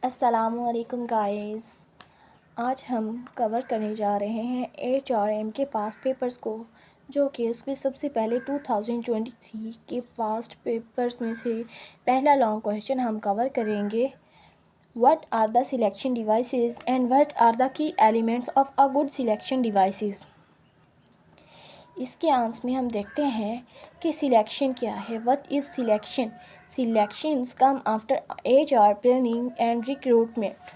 अस्सलामुअलैकुम गाइस। आज हम कवर करने जा रहे हैं HRM के पास्ट पेपर्स को, जो कि उसमें सबसे पहले 2023 के पास्ट पेपर्स में से पहला लॉन्ग क्वेश्चन हम कवर करेंगे। What are the selection devices and what are the key elements of a good selection devices. इसके आंसर में हम देखते हैं कि सिलेक्शन क्या है। What is selection? Selections come after HR planning and recruitment.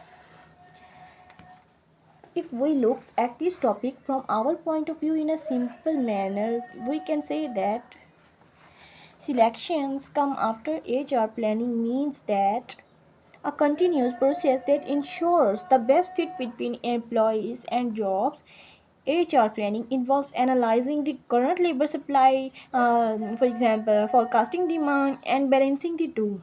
If we look at this topic from our point of view in a simple manner, we can say that selections come after HR planning means that a continuous process that ensures the best fit between employees and jobs. HR planning involves analyzing the current labor supply, for example, forecasting demand and balancing the two.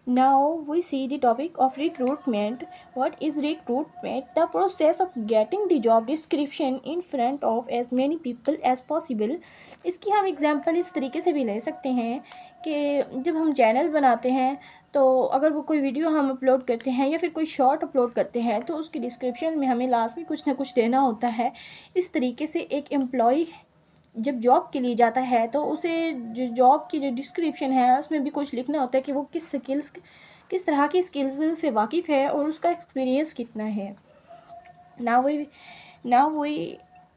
Now we see the topic of recruitment. What is recruitment? The process of getting the job description in front of as many people as possible. इसकी हम example इस तरीके से भी ले सकते हैं कि जब हम चैनल बनाते हैं तो अगर वो कोई वीडियो हम अपलोड करते हैं या फिर कोई शॉर्ट अपलोड करते हैं तो उसकी डिस्क्रिप्शन में हमें लास्ट में कुछ ना कुछ देना होता है। इस तरीके से एक एम्प्लॉय जब जॉब के लिए जाता है तो उसे जो जॉब की जो डिस्क्रिप्शन है उसमें भी कुछ लिखना होता है कि वो किस तरह की स्किल्स से वाकिफ़ है और उसका एक्सपीरियंस कितना है। Now we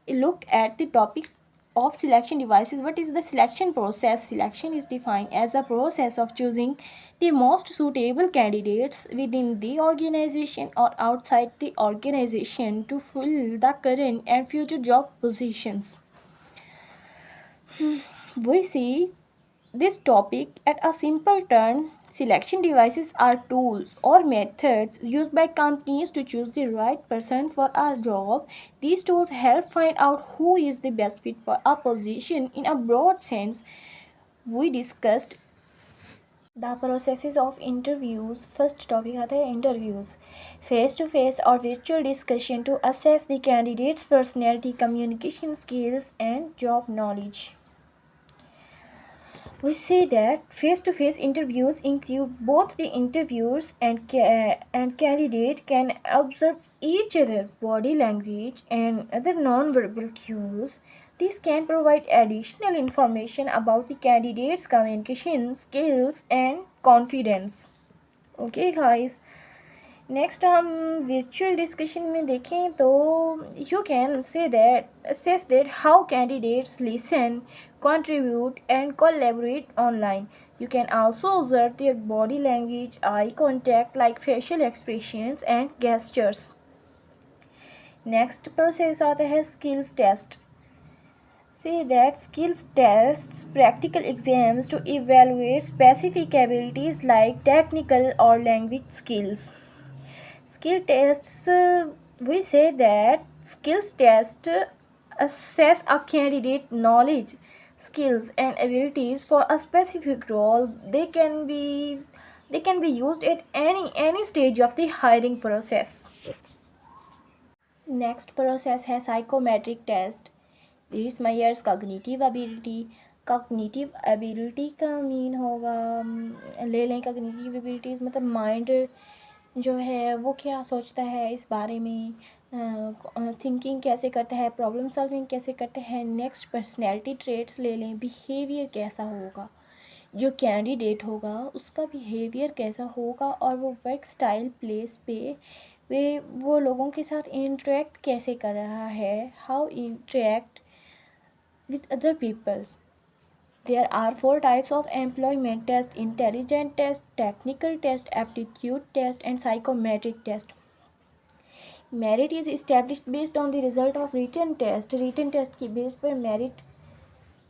look at the topic of selection devices. What is the selection process? Selection is defined as the process of choosing the most suitable candidates within the organization or outside the organization to fill the current and future job positions. We see this topic at a simple turn. Selection devices are tools or methods used by companies to choose the right person for a job. These tools help find out who is the best fit for a position in a broad sense. We discussed the processes of interviews. First topic आता है interviews. Face to face or virtual discussion to assess the candidate's personality, communication skills and job knowledge. We say that face-to-face interviews include both the interviewers and candidate can observe each other body language and other non-verbal cues. This can provide additional information about the candidate's communication skills and confidence. Okay guys, next हम virtual discussion में देखें तो you can say that assess that how candidates listen, contribute and collaborate online. You can also observe their body language, eye contact like facial expressions and gestures. Next process आता है skills test. Say that skills tests practical exams to evaluate specific abilities like technical or language skills. Skill tests, we say that skills test assess a candidate knowledge, skills and abilities for a specific role. They can be used at any stage of the hiring process. Next process है psychometric test. This measures cognitive ability. Cognitive ability का mean होगा, ले लें cognitive abilities मतलब mind जो है वो क्या सोचता है इस बारे में, थिंकिंग कैसे करता है, प्रॉब्लम सॉल्विंग कैसे करता है। नेक्स्ट पर्सनैलिटी ट्रेट्स ले लें, बिहेवियर कैसा होगा, जो कैंडिडेट होगा उसका बिहेवियर कैसा होगा और वो वर्क स्टाइल प्लेस पे वो लोगों के साथ इंटरेक्ट कैसे कर रहा है, how interact with other peoples. There are 4 types of employment test: intelligence test, technical test, aptitude test and psychometric test. Merit is established based on the result of written test. Written test की base पर merit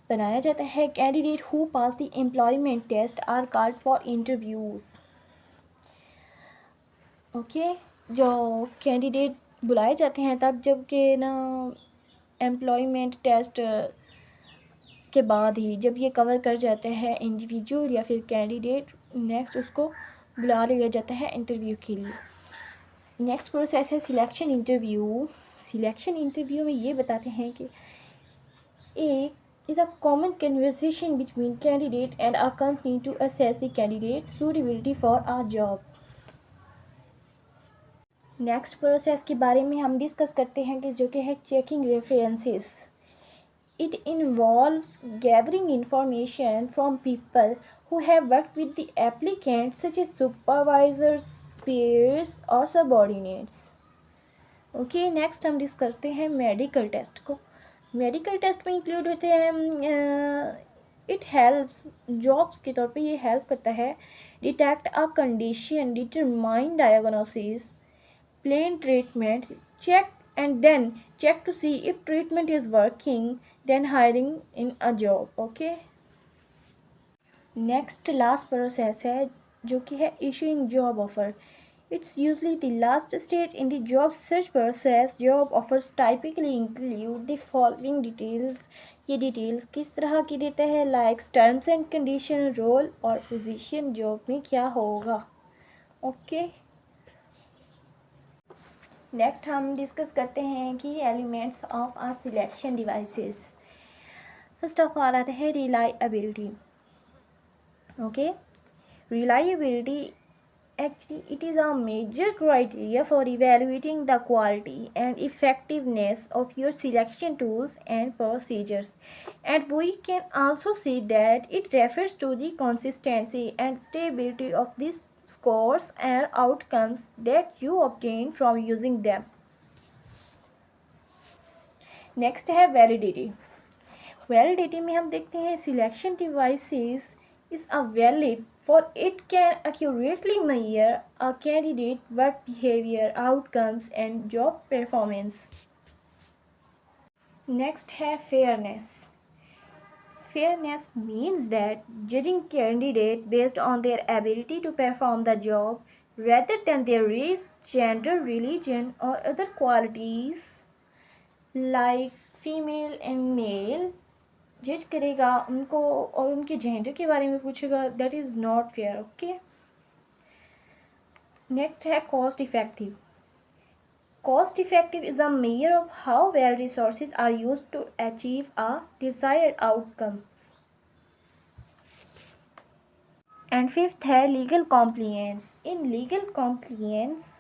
बनाया जाता है. Candidate who pass the employment test are called for interviews. Okay, जो candidate बुलाए जाते हैं तब जब के ना employment test के बाद ही जब ये कवर कर जाते हैं इंडिविजुअल या फिर कैंडिडेट, नेक्स्ट उसको बुला लिया जाता है इंटरव्यू के लिए. नेक्स्ट प्रोसेस है सिलेक्शन इंटरव्यू. सिलेक्शन इंटरव्यू में ये बताते हैं कि एक is a common conversation between candidate and a company to assess the candidate suitability for a job. Next process के बारे में हम डिस्कस करते हैं कि जो कि है checking references. It involves gathering information from people who have worked with the applicant, such as supervisors, peers or subordinates. Okay, next हम डिस्कस करते हैं मेडिकल टेस्ट को. मेडिकल टेस्ट में इंक्लूड होते हैं, इट हेल्प्स जॉब्स के तौर पे ये हेल्प करता है detect a condition, determine diagnosis, plan treatment, check and then check to see if treatment is working, then hiring in a job. Okay, next last process है जो कि है issuing job offer. It's usually the last stage in the job search process. Job offers typically include the following details. ये details किस तरह की देते हैं, like terms and condition, role और पोजीशन जॉब में क्या होगा. ओके, नेक्स्ट हम डिस्कस करते हैं कि elements of a selection devices. First of all आता है reliability. Okay, reliability actually it is a major criteria for evaluating the quality and effectiveness of your selection tools and procedures, and we can also say that it refers to the consistency and stability of these scores and outcomes that you obtain from using them. Next है validity. Validity में हम देखते हैं selection devices is a valid for it can accurately measure a candidate work behavior, outcomes and job performance. Next है fairness. Fairness means that judging candidate based on their ability to perform the job rather than their race, gender, religion or other qualities like female and male. जज करेगा उनको और उनके gender के बारे में पूछेगा, that is not fair. Okay, next है cost effective. Cost effective is a measure of how well resources are used to achieve a desired outcome. And fifth है legal compliance. In legal compliance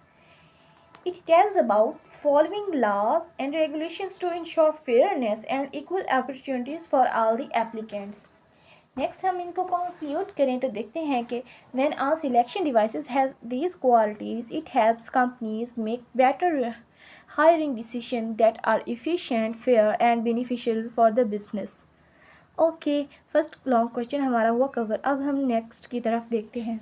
it tells about following laws and regulations to ensure fairness and equal opportunities for all the applicants. Next हम इनको conclude करें तो देखते हैं कि when our selection devices has these qualities, it helps companies make better hiring decisions that are efficient, fair and beneficial for the business. Okay, first long question हमारा हुआ cover. अब हम next की तरफ देखते हैं.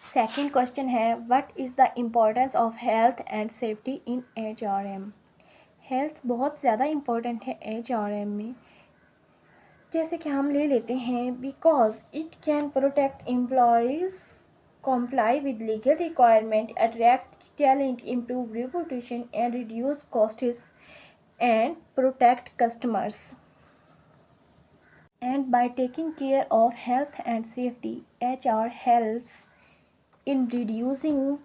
सेकेंड क्वेश्चन है what is the importance of health and safety in HRM. Health बहुत ज़्यादा इम्पोर्टेंट है HRM में. जैसे कि हम ले लेते हैं because it can protect employees, comply with legal requirement, attract talent, improve reputation and reduce costs and protect customers. And by taking care of health and safety, HR helps in reducing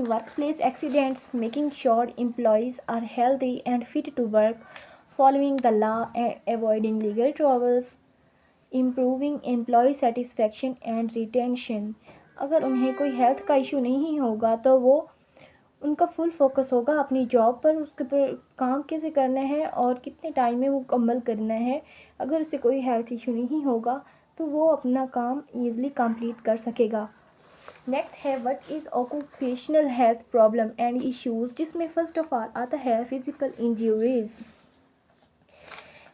workplace accidents, making sure employees are healthy and fit to work, following the law and avoiding legal troubles, improving employee satisfaction and retention. अगर उन्हें कोई health का issue नहीं होगा तो वो उनका full focus होगा अपनी जॉब पर, उसके पर काम कैसे करना है और कितने टाइम में वो मुकम्मल करना है. अगर उसे कोई हेल्थ इशू नहीं होगा तो वो अपना काम ईज़िली कंप्लीट कर सकेगा. नेक्स्ट है what is occupational health problem and issues, जिसमें फर्स्ट ऑफ ऑल आता है physical injuries.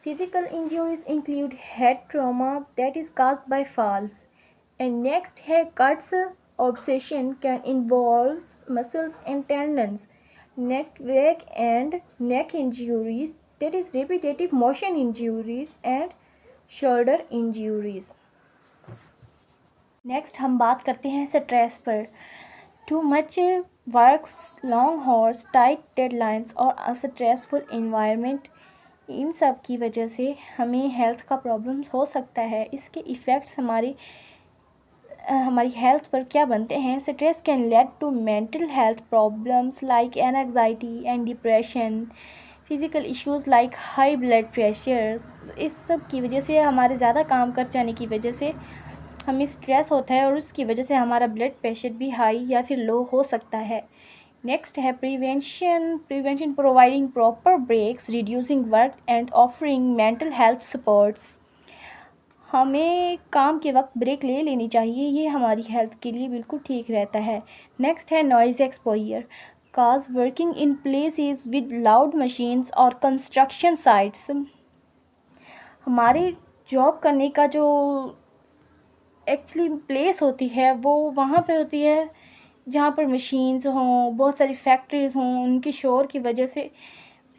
Physical injuries include head trauma that is caused by falls. And next है cuts. Obsession can involve muscles and tendons. Next, back and neck injuries, that is repetitive motion injuries and shoulder injuries. Next हम बात करते हैं stress पर. Too much work, long hours, tight deadlines और a stressful environment, इन सब की वजह से हमें हेल्थ का प्रॉब्लम्स हो सकता है. इसके इफ़ेक्ट्स हमारी हेल्थ पर क्या बनते हैं. Stress can lead to mental health problems like anxiety and depression, physical issues like high blood pressure, इस सब की वजह से, हमारे ज़्यादा काम कर जाने की वजह से हमें स्ट्रेस होता है और उसकी वजह से हमारा ब्लड प्रेशर भी हाई या फिर लो हो सकता है। नेक्स्ट है prevention providing proper breaks, reducing work and offering mental health supports. हमें काम के वक्त ब्रेक ले लेनी चाहिए, ये हमारी हेल्थ के लिए बिल्कुल ठीक रहता है। नेक्स्ट है noise exposure, cause working in places with loud machines और कंस्ट्रक्शन साइट्स। हमारे जॉब करने का जो एक्चुअली प्लेस होती है वो वहाँ पे होती है जहाँ पर मशीन्स हों, बहुत सारी फैक्ट्रीज़ हों, उनकी शोर की वजह से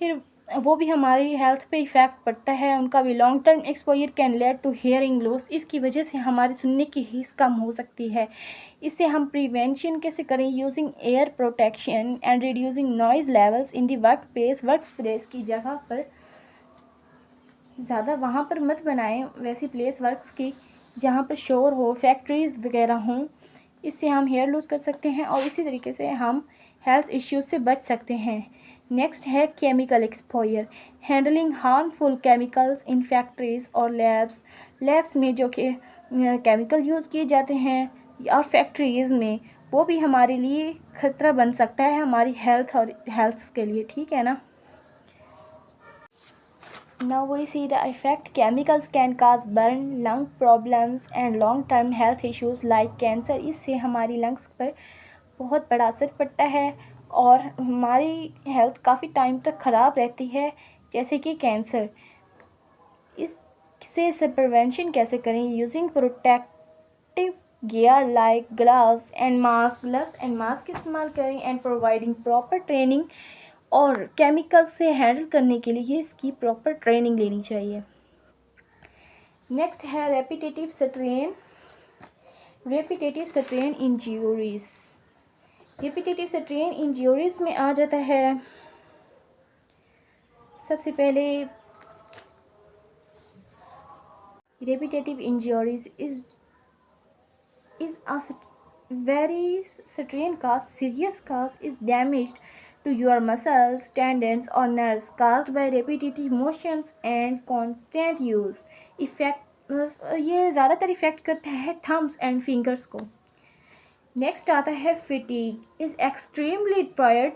फिर वो भी हमारी हेल्थ पे इफ़ेक्ट पड़ता है। उनका भी long term exposure can led to hearing loss, इसकी वजह से हमारी सुनने की हिस्स कम हो सकती है। इससे हम प्रिवेंशन कैसे करें? Using air protection and reducing noise levels in the work place की जगह पर ज़्यादा वहाँ पर मत बनाएं वैसी प्लेस वर्क्स की जहाँ पर शोर हो, फैक्ट्रीज़ वगैरह हों। इससे हम हेयर लूज़ कर सकते हैं और इसी तरीके से हम हेल्थ इश्यूज से बच सकते हैं। नेक्स्ट है chemical exposure, handling harmful chemicals इन फैक्ट्रीज़ और लैब्स में जो कि केमिकल यूज़ किए जाते हैं और फैक्ट्रीज़ में, वो भी हमारे लिए खतरा बन सकता है हमारी हेल्थ और हेल्थ के लिए, ठीक है ना। Now we see the effect. Chemicals can cause burn, lung problems and long-term health issues like cancer. इससे हमारी लंग्स पर बहुत बड़ा असर पड़ता है और हमारी हेल्थ काफ़ी टाइम तक ख़राब रहती है, जैसे कि कैंसर। इससे प्रिवेंशन कैसे करें? Using protective gear like gloves and mask इस्तेमाल करें एंड प्रोवाइडिंग प्रॉपर ट्रेनिंग, और केमिकल्स से हैंडल करने के लिए इसकी प्रॉपर ट्रेनिंग लेनी चाहिए। नेक्स्ट है repetitive strain injuries. Repetitive strain injuries में आ जाता है सबसे पहले repetitive injuries is a very strain cause, serious cause is damaged to your muscles, tendons or nerves caused by repetitive motions and constant use. ये ज़्यादातर effect करता है Thums and fingers को। नेक्स्ट आता है fatigue is extremely tired.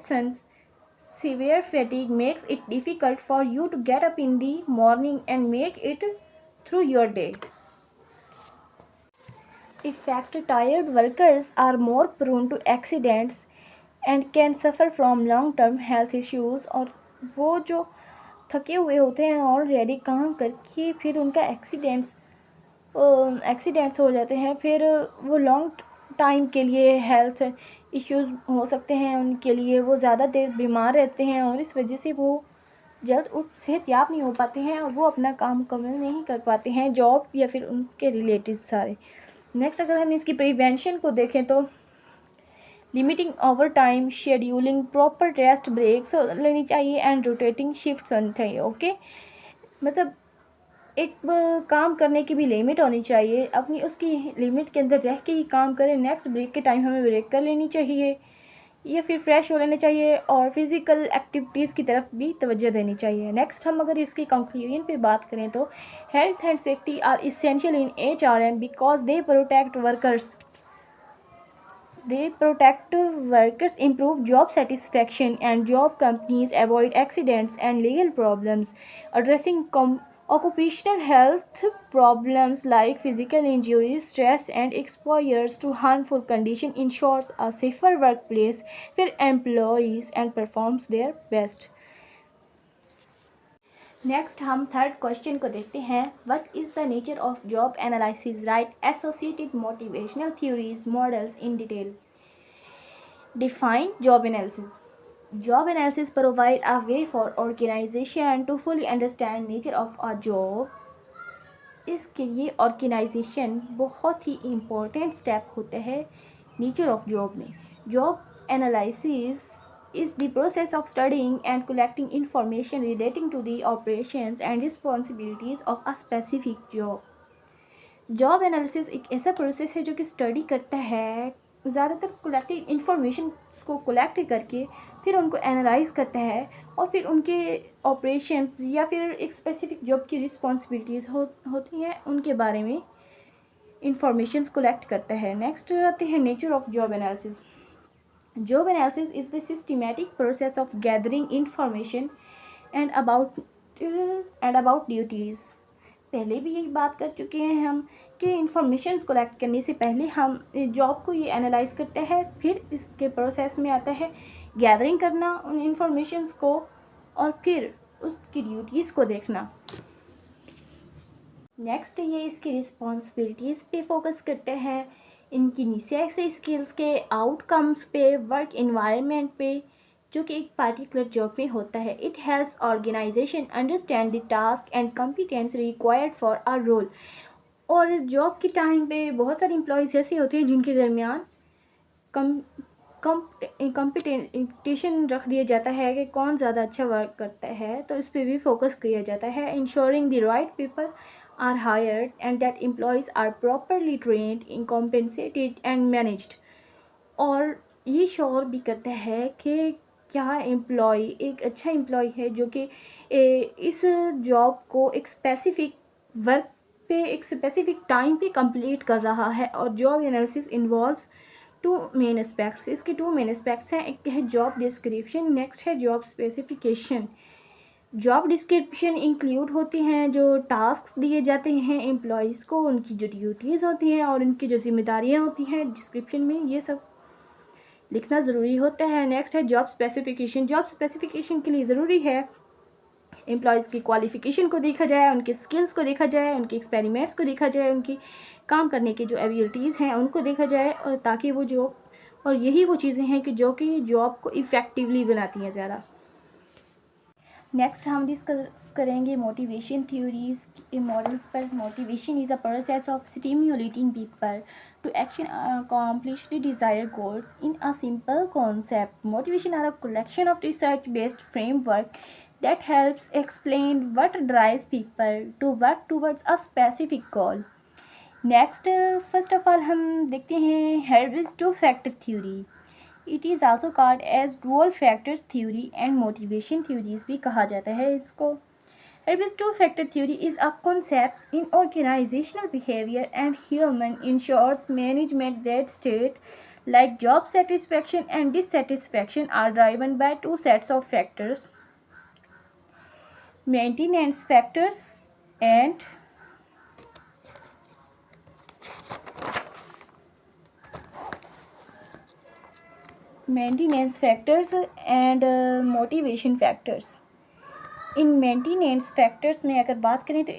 Severe fatigue makes it difficult for you to get up in the morning and make it through your day. Effect, tired workers are more prone to accidents and can suffer from long-term health issues. और वो जो थके हुए होते हैं already काम करके, फिर उनका एक्सीडेंट्स हो जाते हैं, फिर वो लॉन्ग टाइम के लिए हेल्थ इश्यूज़ हो सकते हैं उनके लिए। वो ज़्यादा देर बीमार रहते हैं और इस वजह से वो जल्द सेहतयाब नहीं हो पाते हैं और वो अपना काम मुकम्मल नहीं कर पाते हैं, जॉब या फिर उनके रिलेटेड सारे। नेक्स्ट अगर हम इसकी प्रिवेंशन को देखें तो limiting over time, scheduling proper rest breaks लेनी चाहिए एंड रोटेटिंग शिफ्ट्स होनी चाहिए। ओके, मतलब एक काम करने की भी लिमिट होनी चाहिए, अपनी उसकी लिमिट के अंदर रह के ही काम करें। नेक्स्ट ब्रेक के टाइम हमें ब्रेक कर लेनी चाहिए या फिर फ्रेश हो लेना चाहिए और फिज़िकल एक्टिविटीज़ की तरफ भी तवज्जो देनी चाहिए। नेक्स्ट हम अगर इसकी कंक्लूजन पे बात करें तो health and safety are essential in HRM because they protect workers, improve job satisfaction and job companies avoid accidents and legal problems. Addressing occupational health problems like physical injuries, stress and exposures to harmful conditions ensures a safer workplace where employees and performs their best. Next हम third question को देखते हैं। What is the nature of job analysis? Right associated motivational theories models in detail. Define job analysis. Job analysis provide a way for organization to fully understand nature of a job. इसके लिए organisation बहुत ही important step होता है nature of job में। Job analysis is the process of studying and collecting information relating to the operations and responsibilities of a specific job. Job analysis एक ऐसा process है जो कि स्टडी करता है, ज़्यादातर कलेक्टिव इंफॉर्मेशन को कलेक्ट करके फिर उनको एनालाइज करता है और फिर उनके ऑपरेशंस या फिर एक स्पेसिफिक जॉब की रिस्पॉन्सिबिलिटीज़ होती हैं उनके बारे में इंफॉर्मेशंस कलेक्ट करता है। नेक्स्ट आते हैं nature of job analysis. Job analysis is the systematic process of gathering information and about duties. पहले भी यही बात कर चुके हैं हम कि इंफॉर्मेशन कलेक्ट करने से पहले हम जॉब को ये एनालाइज करते हैं, फिर इसके प्रोसेस में आता है गैदरिंग करना उन इंफॉर्मेशंस को और फिर उसकी ड्यूटीज़ को देखना। नेक्स्ट ये इसकी रिस्पॉन्सिबिलिटीज़ पे फोकस करते हैं, इनकी नेसेसरी स्किल्स के आउटकम्स पे, वर्क इन्वायरमेंट पे जो कि एक पार्टिकुलर जॉब में होता है। It helps organisation understand the task and competence required for a role. और जॉब के टाइम पे बहुत सारे एम्प्लॉयज़ ऐसे होते हैं जिनके दरमियान कंपटीशन रख दिया जाता है कि कौन ज़्यादा अच्छा वर्क करता है, तो इस पर भी फोकस किया जाता है। Ensuring the right people are hired and that employees are properly trained, compensated and managed। और ये श्योर भी करता है कि क्या एम्प्लॉय एक अच्छा एम्प्लॉय है जो कि इस जॉब को एक स्पेसिफिक वर्क पे एक स्पेसिफिक टाइम पे कंप्लीट कर रहा है। और job analysis involves two main aspects. इसके टू मेन एस्पेक्ट्स हैं, एक है जॉब डिस्क्रिप्शन, नेक्स्ट है job specification. Job description include होती हैं जो टास्क दिए जाते हैं एम्प्लॉयज़ को, उनकी जो ड्यूटीज़ होती हैं और उनकी जो जिम्मेदारियां होती हैं डिस्क्रिप्शन में, ये सब लिखना ज़रूरी होता है। नेक्स्ट है जॉब स्पेसिफिकेशन। जॉब स्पेसिफिकेशन के लिए ज़रूरी है एम्प्लॉयज़ की क्वालिफ़िकेशन को देखा जाए, उनके स्किल्स को देखा जाए, उनके एक्सपेरिमेंट्स को देखा जाए, उनकी काम करने की जो एबिलिटीज़ हैं उनको देखा जाए, और ताकि वो जॉब, और यही वो चीज़ें हैं कि जो कि जॉब को इफ़ेक्टिवली बनाती हैं ज़्यादा। नेक्स्ट हम डिस्कस करेंगे मोटिवेशन थ्योरीज के मॉडल्स पर। Motivation is a process of stimulating people to action accomplish the desired goals in a simple concept. Motivation are a collection of research-based framework that helps explain what drives people to work towards a specific goal. Next, first of all हम देखते हैं Hurwitz two-factor theory. It is also called as dual factors theory and motivation theories भी कहा जाता है इसको। Hurwitz two factor theory is a concept in organisational behaviour and human resource management that state like job satisfaction and dissatisfaction are driven by two sets of factors, maintenance factors and maintenance factors and motivation factors. इन maintenance factors में अगर बात करें तो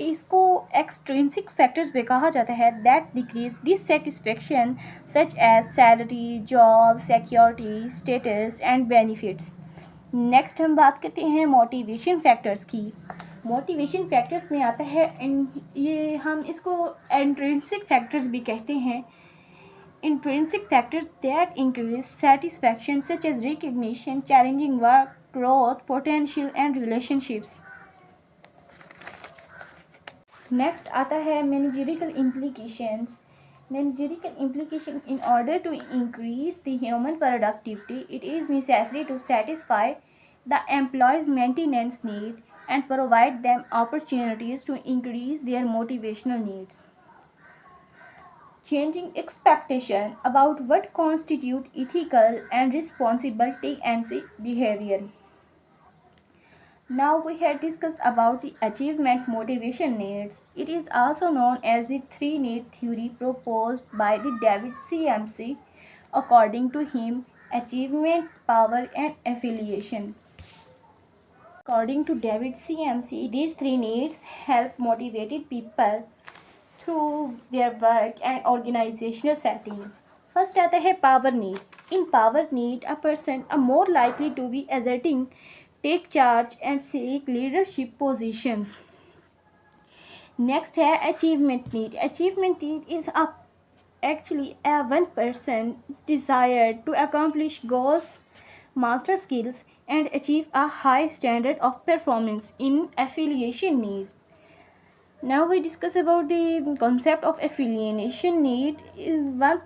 इसको extrinsic factors भी कहा जाता है that decrease dissatisfaction such as salary, job security, status and benefits. Next हम बात करते हैं मोटिवेशन फैक्टर्स की। मोटिवेशन फैक्टर्स में आता है ये हम इसको इंट्रिंसिक फैक्टर्स भी कहते हैं। Intrinsic factors that increase satisfaction such as recognition, challenging work, growth, potential and relationships. Next आता है managerial implications. Managerial implication: in order to increase the human productivity, it is necessary to satisfy the employee's maintenance need and provide them opportunities to increase their motivational needs. Changing expectation about what constitute ethical and responsible T&C behavior. Now we have discussed about the achievement motivation needs. It is also known as the three-need theory proposed by the David CMC. According to him, achievement, power and affiliation. According to David CMC, these three needs help motivated people through their work and organizational setting. First आता है power need. In power need, a person are more likely to be asserting, take charge and seek leadership positions. Next है achievement need. Achievement need is actually a one person's desire to accomplish goals, master skills and achieve a high standard of performance. In affiliation needs, Now we discuss about the concept of affiliation need is one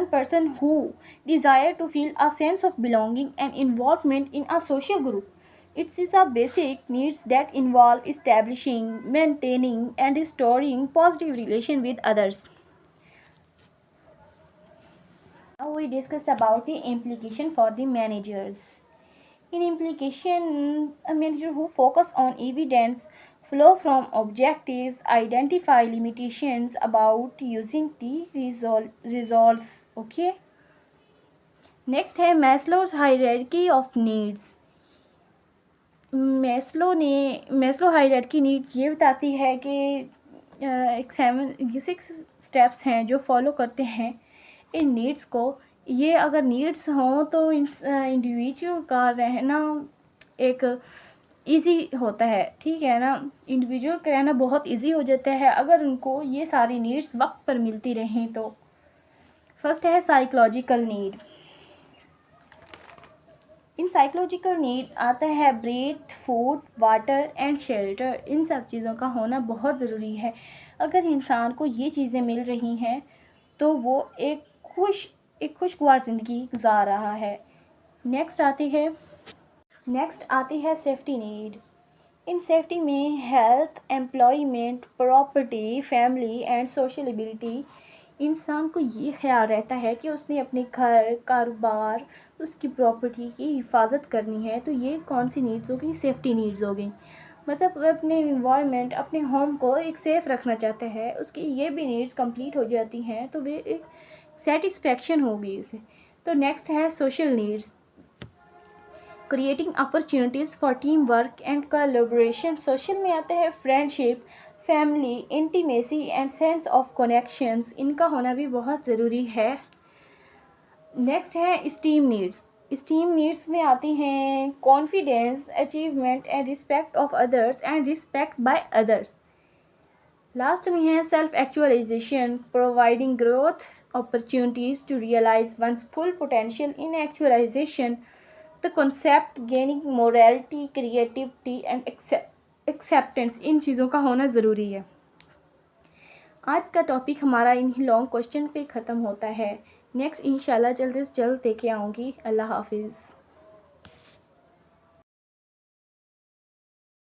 person who desire to feel a sense of belonging and involvement in a social group. It is a basic needs that involve establishing, maintaining and restoring positive relation with others. Now we discuss about the implication for the managers. In implication, a manager who focus on evidence flow from objectives, identify limitations about using the results. Okay. Next है Maslow's hierarchy of needs. Maslow hierarchy need ये बताती है कि एक 6 steps हैं जो follow करते हैं इन नीड्स को। ये अगर नीड्स हों तो इंडिविजुअल का रहना एक इजी होता है, ठीक है ना। इंडिविजुअल का रहना बहुत इजी हो जाता है अगर उनको ये सारी नीड्स वक्त पर मिलती रहें तो। फर्स्ट है psychological need. In psychological need आता है breath, food, water and shelter. इन सब चीज़ों का होना बहुत ज़रूरी है। अगर इंसान को ये चीज़ें मिल रही हैं तो वो एक खुशगवार ज़िंदगी गुजार रहा है। नेक्स्ट आती है सेफ्टी नीड। इन सेफ्टी में health, employment, property, family and sociability. इंसान को ये ख्याल रहता है कि उसने अपने घर, कारोबार, उसकी प्रॉपर्टी की हिफाजत करनी है, तो ये कौन सी नीड्स होगी? सेफ्टी नीड्स होगी। मतलब वो अपने इन्वायरमेंट, अपने होम को एक सेफ़ रखना चाहते हैं, उसकी ये भी नीड्स कंप्लीट हो जाती हैं तो वे एक सेटिस्फेक्शन होगी उसे। तो नेक्स्ट है social needs. Creating opportunities for team work and collaboration. Social में आते हैं friendship, family, intimacy and sense of connections. इनका होना भी बहुत ज़रूरी है। नेक्स्ट है स्टीम नीड्स। स्टीम नीड्स में आती हैं confidence, achievement and respect of others and respect by others. Last में है self actualisation, providing growth opportunities to realise ones full potential. In actualisation the concept gaining morality, creativity and acceptance. इन चीज़ों का होना ज़रूरी है। आज का टॉपिक हमारा इन्हीं लॉन्ग क्वेश्चन पे ख़त्म होता है। नेक्स्ट इंशाल्लाह जल्द से जल्द देके आऊँगी। अल्लाह हाफिज़।